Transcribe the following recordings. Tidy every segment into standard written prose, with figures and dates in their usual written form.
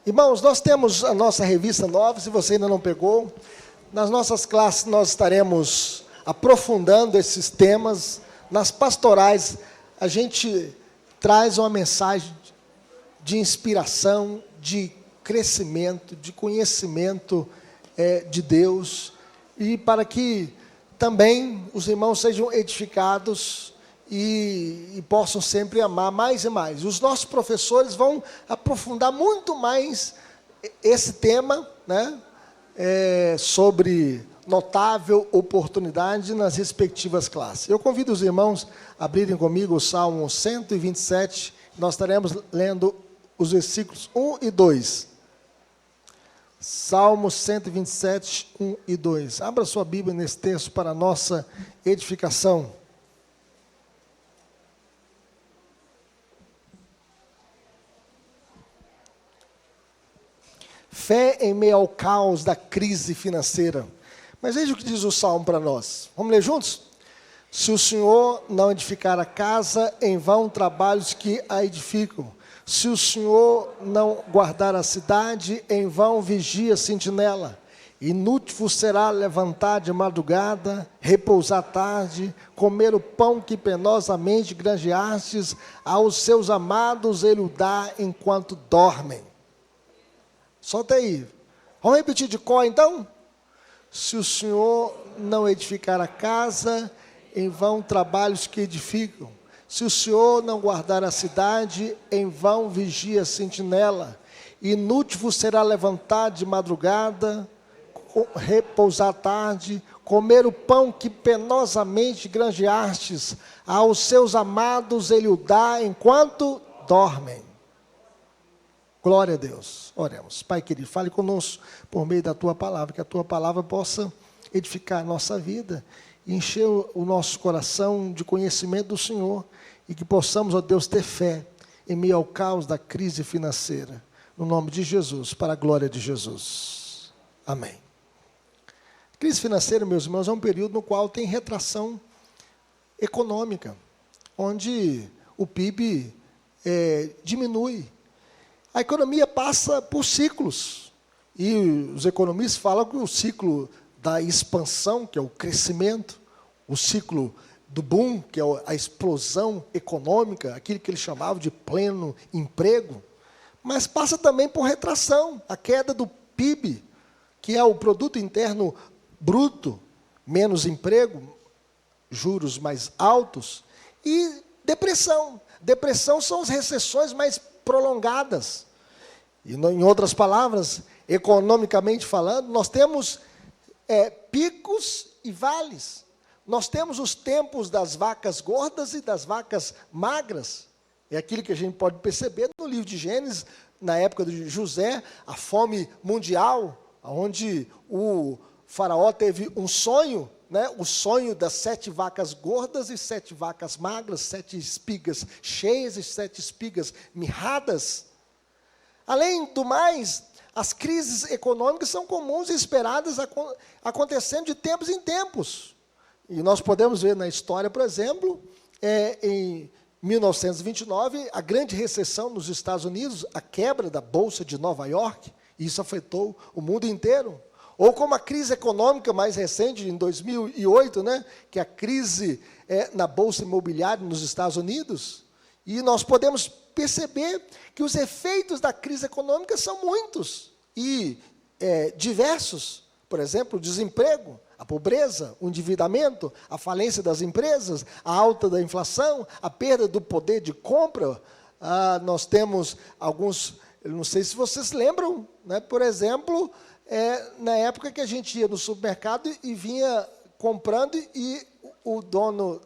Irmãos, nós temos a nossa revista nova, se você ainda não pegou. Nas nossas classes nós estaremos aprofundando esses temas. Nas pastorais, a gente traz uma mensagem de inspiração, de crescimento, de conhecimento de Deus, e para que também os irmãos sejam edificados e possam sempre amar mais e mais. Os nossos professores vão aprofundar muito mais esse tema, né, sobre notável oportunidade nas respectivas classes. Eu convido os irmãos a abrirem comigo o Salmo 127, nós estaremos lendo os versículos 1 e 2. Salmo 127, 1 e 2. Abra sua Bíblia nesse texto para a nossa edificação. Fé em meio ao caos da crise financeira. Mas veja o que diz o Salmo para nós. Vamos ler juntos? Se o Senhor não edificar a casa, em vão trabalhos que a edificam. Se o Senhor não guardar a cidade, em vão vigia a sentinela. Inútil vos será levantar de madrugada, repousar tarde, comer o pão que penosamente granjeastes, aos seus amados ele o dá enquanto dormem. Solta aí. Vamos repetir de cor então? Se o Senhor não edificar a casa, em vão trabalhos que edificam. Se o Senhor não guardar a cidade, em vão vigia a sentinela. Inútil vos será levantar de madrugada, repousar tarde, comer o pão que penosamente granjeastes, aos seus amados ele o dá enquanto dormem. Glória a Deus. Oremos. Pai querido, fale conosco por meio da Tua palavra, que a Tua palavra possa edificar a nossa vida, e encher o nosso coração de conhecimento do Senhor, e que possamos, ó Deus, ter fé em meio ao caos da crise financeira. No nome de Jesus, para a glória de Jesus. Amém. Crise financeira, meus irmãos, é um período no qual tem retração econômica, onde o PIB diminui. A economia passa por ciclos, e os economistas falam que o ciclo da expansão, que é o crescimento, o ciclo do boom, que é a explosão econômica, aquilo que eles chamavam de pleno emprego, mas passa também por retração, a queda do PIB, que é o produto interno bruto, menos emprego, juros mais altos, e depressão. Depressão são as recessões mais prolongadas. E, em outras palavras, economicamente falando, nós temos picos e vales. Nós temos os tempos das vacas gordas e das vacas magras. É aquilo que a gente pode perceber no livro de Gênesis, na época de José, a fome mundial, onde o faraó teve um sonho, né? O sonho das 7 vacas gordas e 7 vacas magras, 7 espigas cheias e 7 espigas mirradas. Além do mais, as crises econômicas são comuns e esperadas acontecendo de tempos em tempos. E nós podemos ver na história, por exemplo, em 1929, a grande recessão nos Estados Unidos, a quebra da Bolsa de Nova York, e isso afetou o mundo inteiro. Ou como a crise econômica mais recente, em 2008, né, que é a crise na Bolsa Imobiliária nos Estados Unidos. E nós podemos perceber que os efeitos da crise econômica são muitos e diversos. Por exemplo, o desemprego, a pobreza, o endividamento, a falência das empresas, a alta da inflação, a perda do poder de compra. Nós temos alguns, eu não sei se vocês lembram, né, por exemplo, na época que a gente ia no supermercado e vinha comprando e o dono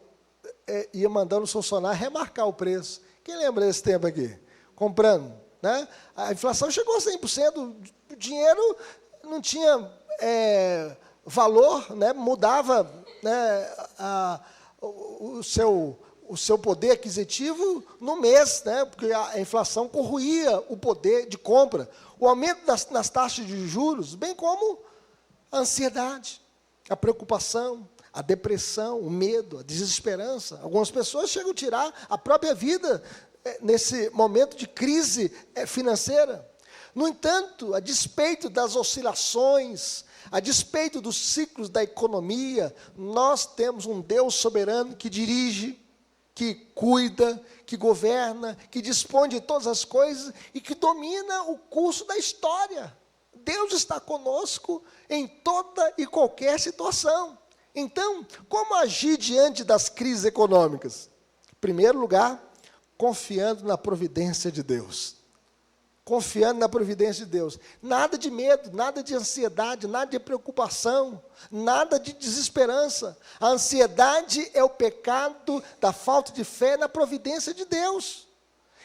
ia mandando o funcionário remarcar o preço. Quem lembra desse tempo aqui? Comprando, né? A inflação chegou a 100%, o dinheiro não tinha valor, né? Mudava, né, o seu poder aquisitivo no mês, né? Porque a inflação corroía o poder de compra. O aumento nas taxas de juros, bem como a ansiedade, a preocupação, a depressão, o medo, a desesperança. Algumas pessoas chegam a tirar a própria vida nesse momento de crise financeira. No entanto, a despeito das oscilações, a despeito dos ciclos da economia, nós temos um Deus soberano que dirige, que cuida, que governa, que dispõe de todas as coisas e que domina o curso da história. Deus está conosco em toda e qualquer situação. Então, como agir diante das crises econômicas? Em primeiro lugar, confiando na providência de Deus. Confiando na providência de Deus. Nada de medo, nada de ansiedade, nada de preocupação, nada de desesperança. A ansiedade é o pecado da falta de fé na providência de Deus.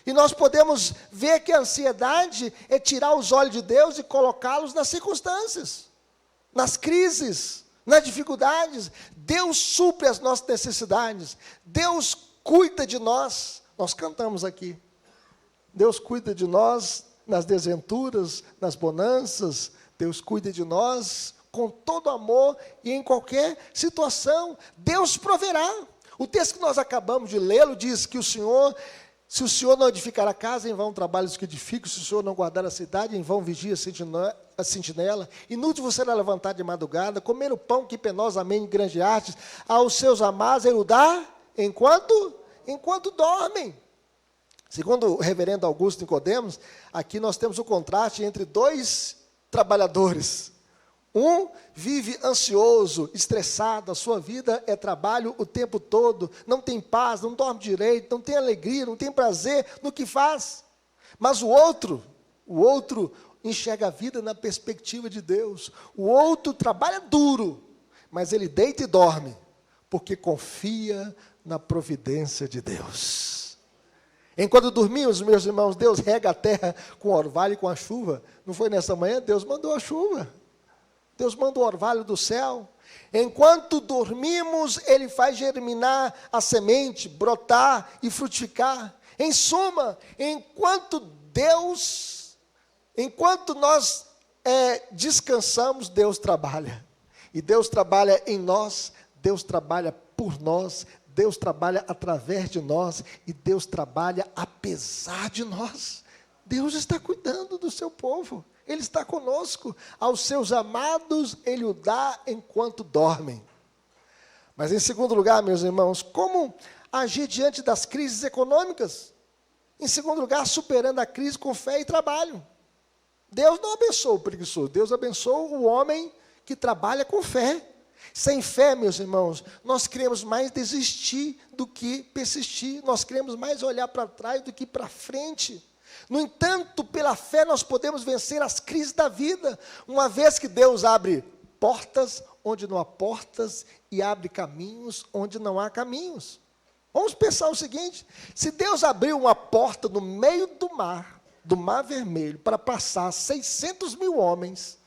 E nós podemos ver que a ansiedade é tirar os olhos de Deus e colocá-los nas circunstâncias, nas crises, nas dificuldades. Deus supre as nossas necessidades. Deus cuida de nós. Nós cantamos aqui. Deus cuida de nós nas desventuras, nas bonanças. Deus cuida de nós com todo amor e em qualquer situação. Deus proverá. O texto que nós acabamos de lê-lo diz que se o Senhor não edificar a casa, em vão trabalhos que edificam. Se o Senhor não guardar a cidade, em vão vigia a sentinela. Inútil você será levantar de madrugada, comer o pão que penosamente granjeastes, aos seus amados ele o dá enquanto dormem. Segundo o reverendo Augusto Nicodemos, aqui nós temos o contraste entre dois trabalhadores. Um vive ansioso, estressado, a sua vida é trabalho o tempo todo, não tem paz, não dorme direito, não tem alegria, não tem prazer no que faz. Mas o outro enxerga a vida na perspectiva de Deus. O outro trabalha duro, mas ele deita e dorme, porque confia na providência de Deus. Enquanto dormimos, meus irmãos, Deus rega a terra com o orvalho e com a chuva. Não foi nessa manhã? Deus mandou a chuva. Deus manda o orvalho do céu. Enquanto dormimos, Ele faz germinar a semente, brotar e frutificar. Em suma, enquanto nós descansamos, Deus trabalha. E Deus trabalha em nós, Deus trabalha por nós, Deus trabalha através de nós e Deus trabalha apesar de nós. Deus está cuidando do seu povo. Ele está conosco. Aos seus amados, Ele o dá enquanto dormem. Mas, em segundo lugar, meus irmãos, como agir diante das crises econômicas? Em segundo lugar, superando a crise com fé e trabalho. Deus não abençoa o preguiçoso. Deus abençoa o homem que trabalha com fé. Sem fé, meus irmãos, nós queremos mais desistir do que persistir. Nós queremos mais olhar para trás do que para frente. No entanto, pela fé nós podemos vencer as crises da vida, uma vez que Deus abre portas onde não há portas e abre caminhos onde não há caminhos. Vamos pensar o seguinte: se Deus abriu uma porta no meio do Mar Vermelho, para passar 600 mil homens,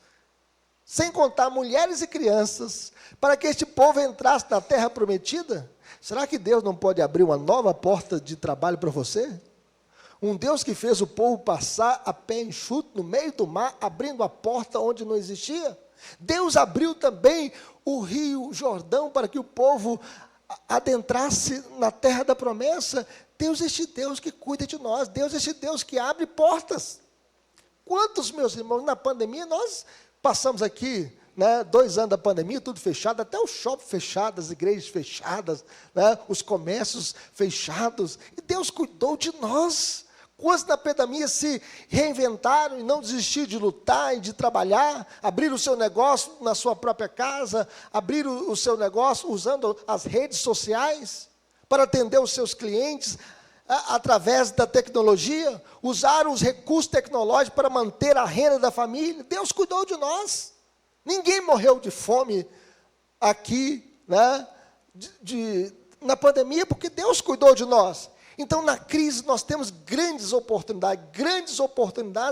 sem contar mulheres e crianças, para que este povo entrasse na terra prometida, será que Deus não pode abrir uma nova porta de trabalho para você? Um Deus que fez o povo passar a pé enxuto no meio do mar, abrindo a porta onde não existia. Deus abriu também o rio Jordão para que o povo adentrasse na terra da promessa. Deus é este Deus que cuida de nós. Deus é este Deus que abre portas. Quantos, meus irmãos, na pandemia, nós passamos aqui, 2 anos da pandemia, tudo fechado, até o shopping fechado, as igrejas fechadas, os comércios fechados. E Deus cuidou de nós. Quantos na pandemia se reinventaram e não desistiram de lutar e de trabalhar, abriram o seu negócio na sua própria casa, abriram o seu negócio usando as redes sociais para atender os seus clientes através da tecnologia, usaram os recursos tecnológicos para manter a renda da família. Deus cuidou de nós. Ninguém morreu de fome aqui, na pandemia, porque Deus cuidou de nós. Então, na crise, nós temos grandes oportunidades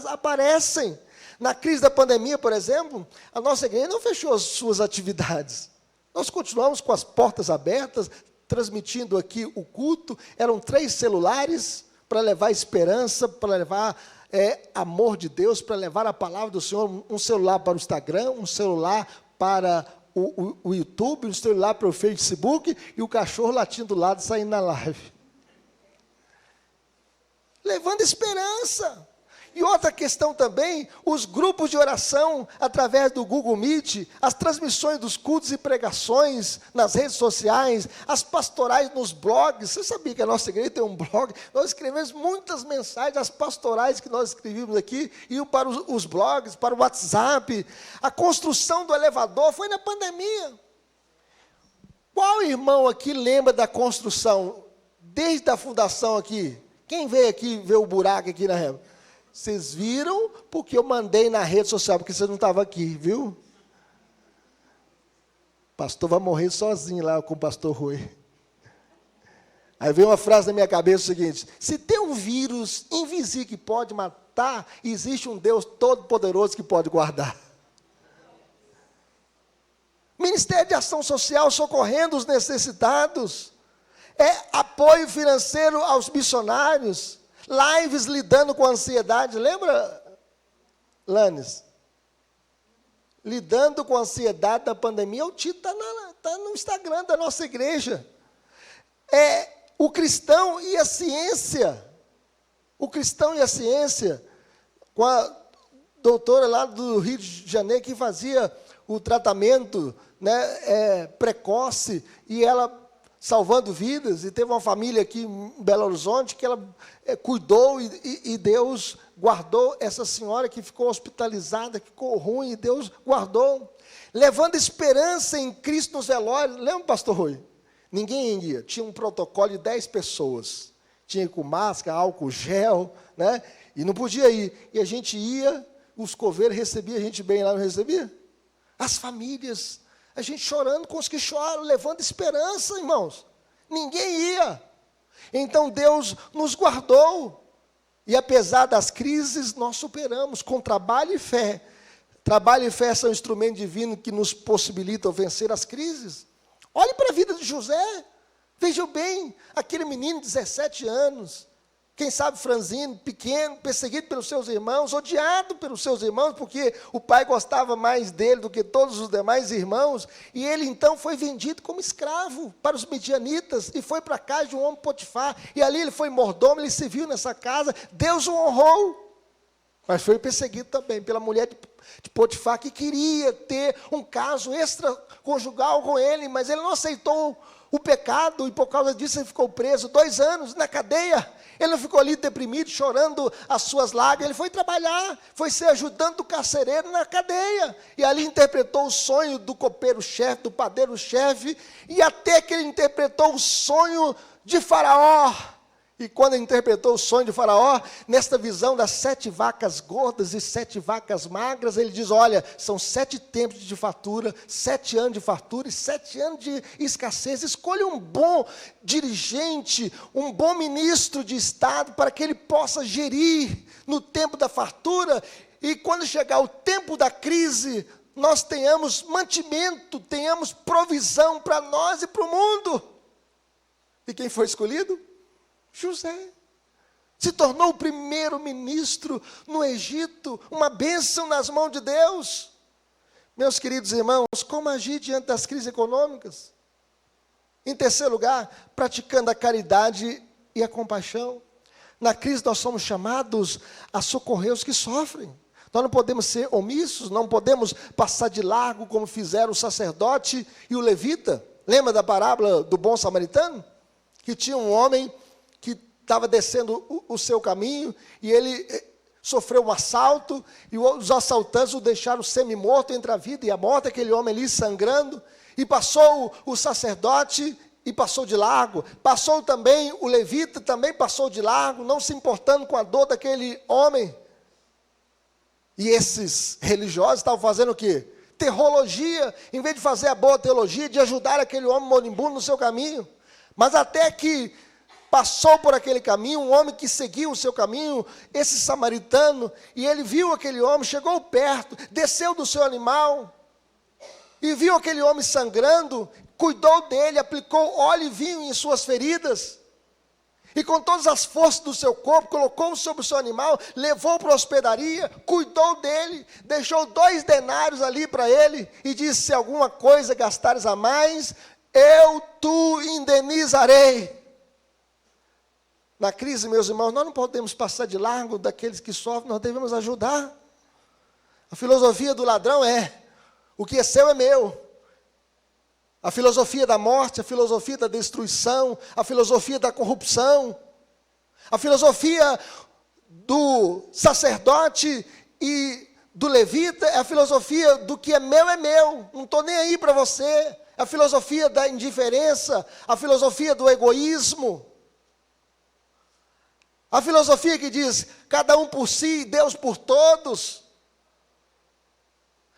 aparecem. Na crise da pandemia, por exemplo, a nossa igreja não fechou as suas atividades. Nós continuamos com as portas abertas, transmitindo aqui o culto. Eram 3 celulares para levar esperança, para levar amor de Deus, para levar a palavra do Senhor. Um celular para o Instagram, um celular para o YouTube, um celular para o Facebook e o cachorro latindo do lado, saindo na live. Levando esperança. E outra questão também, os grupos de oração através do Google Meet, as transmissões dos cultos e pregações nas redes sociais, as pastorais nos blogs. Você sabia que a nossa igreja tem um blog? Nós escrevemos muitas mensagens, as pastorais que nós escrevíamos aqui, iam para os blogs, para o WhatsApp. A construção do elevador foi na pandemia. Qual irmão aqui lembra da construção, desde a fundação aqui? Quem veio aqui ver o buraco aqui na régua? Vocês viram porque eu mandei na rede social, porque você não estava aqui, viu? O pastor vai morrer sozinho lá com o pastor Rui. Aí veio uma frase na minha cabeça, o seguinte: se tem um vírus invisível que pode matar, existe um Deus todo-poderoso que pode guardar. Ministério de Ação Social socorrendo os necessitados. Apoio financeiro aos missionários. Lives lidando com a ansiedade. Lembra, Lanes? Lidando com a ansiedade da pandemia. O título está no Instagram da nossa igreja. O cristão e a ciência. O cristão e a ciência. Com a doutora lá do Rio de Janeiro que fazia o tratamento, né, precoce, e ela salvando vidas, e teve uma família aqui em Belo Horizonte que ela cuidou, e Deus guardou essa senhora que ficou hospitalizada, que ficou ruim, e Deus guardou, levando esperança em Cristo nos velórios. Lembra, pastor Rui? Ninguém ia, tinha um protocolo de 10 pessoas, tinha com máscara, álcool gel, né, e não podia ir, e a gente ia, os coveiros recebiam a gente bem lá, não recebia? As famílias, a gente chorando com os que choram, levando esperança, irmãos. Ninguém ia. Então Deus nos guardou. E apesar das crises, nós superamos com trabalho e fé. Trabalho e fé são instrumentos divinos que nos possibilitam vencer as crises. Olhe para a vida de José. Vejam bem, aquele menino de 17 anos, quem sabe franzino, pequeno, perseguido pelos seus irmãos, odiado pelos seus irmãos, porque o pai gostava mais dele do que todos os demais irmãos, e ele então foi vendido como escravo para os midianitas, e foi para a casa de um homem Potifar, e ali ele foi mordomo, ele serviu nessa casa, Deus o honrou, mas foi perseguido também pela mulher de Potifar, que queria ter um caso extraconjugal com ele, mas ele não aceitou o pecado, e por causa disso ele ficou preso 2 anos na cadeia. Ele não ficou ali deprimido, chorando as suas lágrimas. Ele foi trabalhar, foi ser ajudante do carcereiro na cadeia. E ali interpretou o sonho do copeiro-chefe, do padeiro-chefe. E até que ele interpretou o sonho de Faraó. E quando ele interpretou o sonho de Faraó, nesta visão das 7 vacas gordas e 7 vacas magras, ele diz: olha, são 7 tempos de fartura, 7 anos de fartura e 7 anos de escassez. Escolha um bom dirigente, um bom ministro de Estado, para que ele possa gerir no tempo da fartura, e quando chegar o tempo da crise, nós tenhamos mantimento, tenhamos provisão para nós e para o mundo. E quem foi escolhido? José. Se tornou o primeiro ministro no Egito, uma bênção nas mãos de Deus. Meus queridos irmãos, como agir diante das crises econômicas? Em terceiro lugar, praticando a caridade e a compaixão. Na crise nós somos chamados a socorrer os que sofrem. Nós não podemos ser omissos, não podemos passar de largo como fizeram o sacerdote e o levita. Lembra da parábola do bom samaritano? Que tinha um homem que estava descendo o seu caminho, e ele sofreu um assalto, e os assaltantes o deixaram semi-morto entre a vida e a morte, aquele homem ali sangrando, e passou o sacerdote e passou de largo, passou também o levita, também passou de largo, não se importando com a dor daquele homem. E esses religiosos estavam fazendo o quê? Teologia, em vez de fazer a boa teologia, de ajudar aquele homem moribundo no seu caminho. Mas até que passou por aquele caminho, um homem que seguiu o seu caminho, esse samaritano, e ele viu aquele homem, chegou perto, desceu do seu animal, e viu aquele homem sangrando, cuidou dele, aplicou óleo e vinho em suas feridas, e com todas as forças do seu corpo, colocou sobre o seu animal, levou para a hospedaria, cuidou dele, deixou 2 denários ali para ele, e disse: se alguma coisa gastares a mais, eu te indenizarei. Na crise, meus irmãos, nós não podemos passar de largo daqueles que sofrem, nós devemos ajudar. A filosofia do ladrão é: o que é seu é meu. A filosofia da morte, a filosofia da destruição, a filosofia da corrupção, a filosofia do sacerdote e do levita é a filosofia do que é meu, não estou nem aí para você. É a filosofia da indiferença, a filosofia do egoísmo. A filosofia que diz, cada um por si, Deus por todos.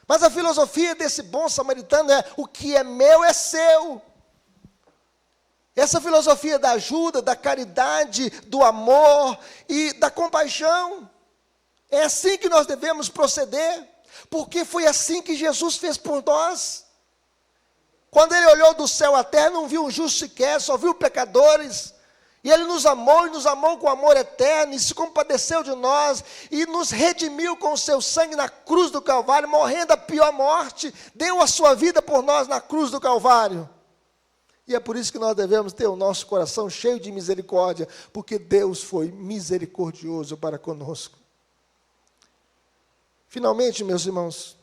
Mas a filosofia desse bom samaritano é, o que é meu é seu. Essa filosofia da ajuda, da caridade, do amor e da compaixão. É assim que nós devemos proceder, porque foi assim que Jesus fez por nós. Quando ele olhou do céu à terra, não viu um justo sequer, só viu pecadores. E ele nos amou com amor eterno, e se compadeceu de nós, e nos redimiu com o seu sangue na cruz do Calvário, morrendo a pior morte, deu a sua vida por nós na cruz do Calvário. E é por isso que nós devemos ter o nosso coração cheio de misericórdia, porque Deus foi misericordioso para conosco. Finalmente, meus irmãos,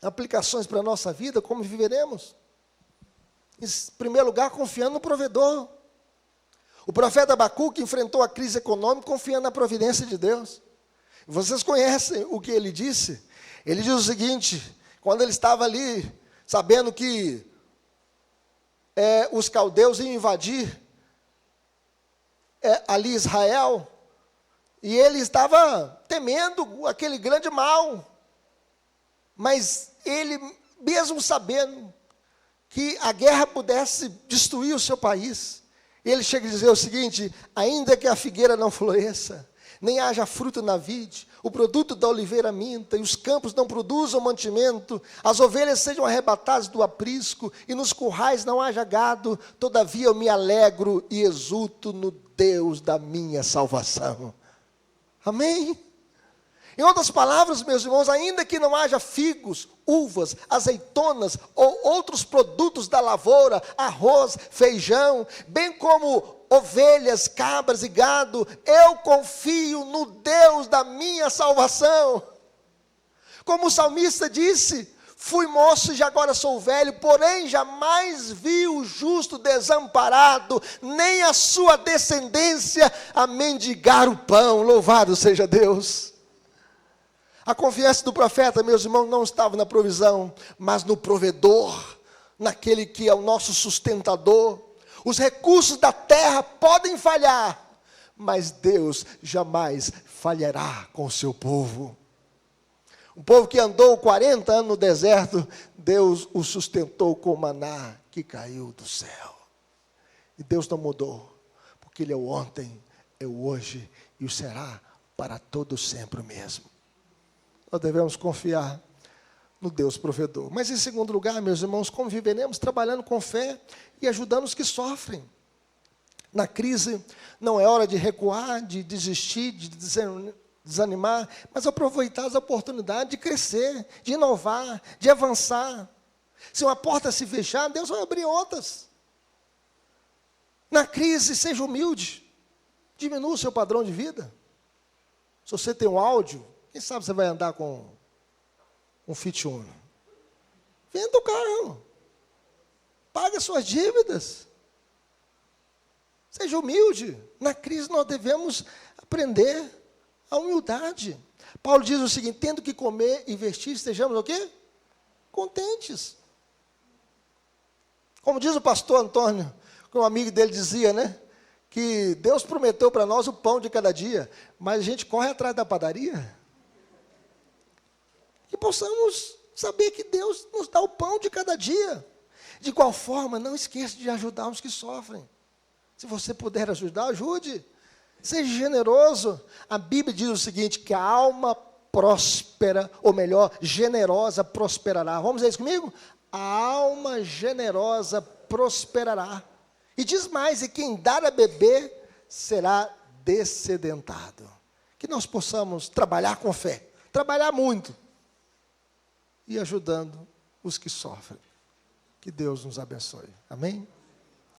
aplicações para a nossa vida, como viveremos? Em primeiro lugar, confiando no provedor. O profeta Abacuque enfrentou a crise econômica confiando na providência de Deus. Vocês conhecem o que ele disse? Ele diz o seguinte, quando ele estava ali, sabendo que os caldeus iam invadir ali Israel, e ele estava temendo aquele grande mal, mas ele, mesmo sabendo que a guerra pudesse destruir o seu país, ele chega a dizer o seguinte, ainda que a figueira não floresça, nem haja fruto na vide, o produto da oliveira minta, e os campos não produzam mantimento, as ovelhas sejam arrebatadas do aprisco, e nos currais não haja gado, todavia eu me alegro e exulto no Deus da minha salvação. Amém? Em outras palavras, meus irmãos, ainda que não haja figos, uvas, azeitonas ou outros produtos da lavoura, arroz, feijão, bem como ovelhas, cabras e gado, eu confio no Deus da minha salvação. Como o salmista disse, fui moço e já agora sou velho, porém jamais vi o justo desamparado, nem a sua descendência a mendigar o pão. Louvado seja Deus. A confiança do profeta, meus irmãos, não estava na provisão, mas no provedor, naquele que é o nosso sustentador. Os recursos da terra podem falhar, mas Deus jamais falhará com o seu povo. Um povo que andou 40 anos no deserto, Deus o sustentou com o maná que caiu do céu. E Deus não mudou, porque Ele é o ontem, é o hoje e o será para todo sempre o mesmo. Nós devemos confiar no Deus provedor. Mas em segundo lugar, meus irmãos, como viveremos? Trabalhando com fé e ajudando os que sofrem. Na crise, não é hora de recuar, de desistir, de desanimar, mas aproveitar as oportunidades de crescer, de inovar, de avançar. Se uma porta se fechar, Deus vai abrir outras. Na crise, seja humilde. Diminua o seu padrão de vida. Se você tem um áudio, quem sabe você vai andar com um Fit Uno. Venda o carro. Pague as suas dívidas. Seja humilde. Na crise nós devemos aprender a humildade. Paulo diz o seguinte, tendo que comer e vestir, estejamos o quê? Contentes. Como diz o pastor Antônio, que um amigo dele dizia, né? Que Deus prometeu para nós o pão de cada dia, mas a gente corre atrás da padaria. Que possamos saber que Deus nos dá o pão de cada dia. De qual forma, não esqueça de ajudar os que sofrem. Se você puder ajudar, ajude. Seja generoso. A Bíblia diz o seguinte, que a alma próspera, ou melhor, generosa prosperará. Vamos dizer isso comigo? A alma generosa prosperará. E diz mais, e quem dar a beber será dessedentado. Que nós possamos trabalhar com fé, trabalhar muito, e ajudando os que sofrem. Que Deus nos abençoe. Amém?